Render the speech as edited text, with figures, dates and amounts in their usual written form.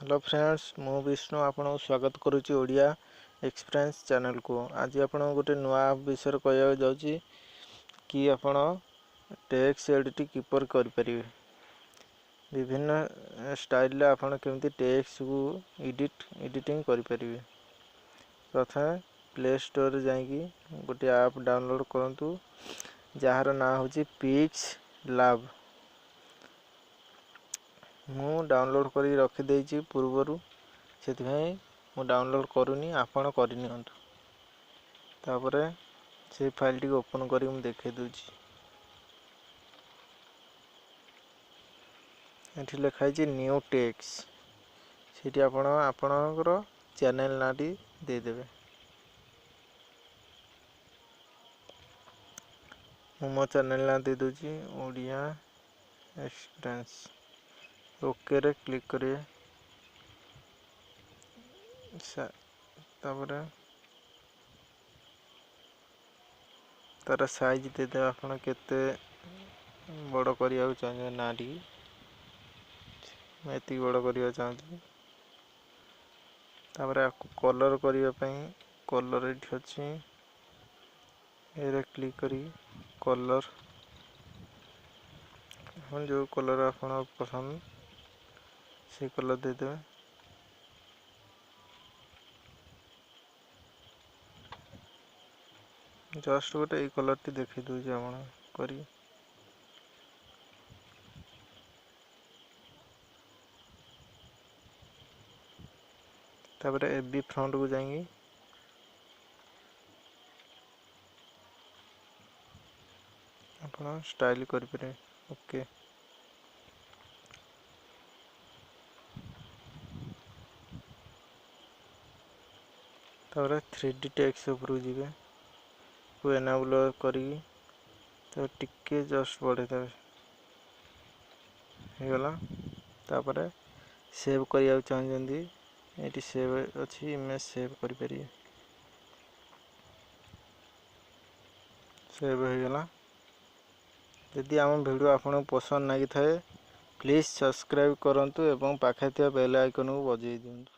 Hello friends, मु विष्णु आपन स्वागत करुच्ची ओडिया एक्सपीरियंस चैनल को। आज आपन गोटे नुआ विषय कह जाऊँगी कि आपन टेक्स्ट एडिट किपर करें। विभिन्न स्टाइल आपन केमती टेक्स्ट को एडिटिंग करें। प्रथम प्ले स्टोर जाइए गोटे ऐप डाउनलोड करूँ जार ना हूँ पिक्स लैब। मु डाउनलोड कर रखी पूर्वर से डाउनलोड करूनी, आपण करनी। तापर से फाइल टी ओपन कर देखे दूची। ये लिखाई न्यू टेक्स, से आपणकर चैनल ना टी देदेवे। मो चैनल ना दे दूची ओडिया एक्सपीरियंस। ओके रे क्लिक करिए। तापर तार साइज देदे आपन केते बड़ करिया चाहिए ना टी एति बड़ करिया चाहिए। तापर आपको कलर करिया पई कलर इठी अछि, एरे क्लिक करी कलर हम जो कलर आपन पसंद से कलर दे देवे। जस्ट गोटे ये कलर टी देखी दूचे आपण करी। तापर एबी फ्रंट को जाएंगे, आपण स्टाइल करि पारे। ओके तापर 3D टेक्स्ट ऊपर जीवे को एनाबल करी तो टिके जस्ट बढ़े देवे हो गला। तापर सेव करिया चाहते ये सेव अच्छी इमेज सेव करि परिए। सेव हो गला। यदि आम वीडियो आपन पसंद लगी थाए प्लीज सब्सक्राइब करंतु एवं पाखे बेल आइकन को बजाई दियंतु।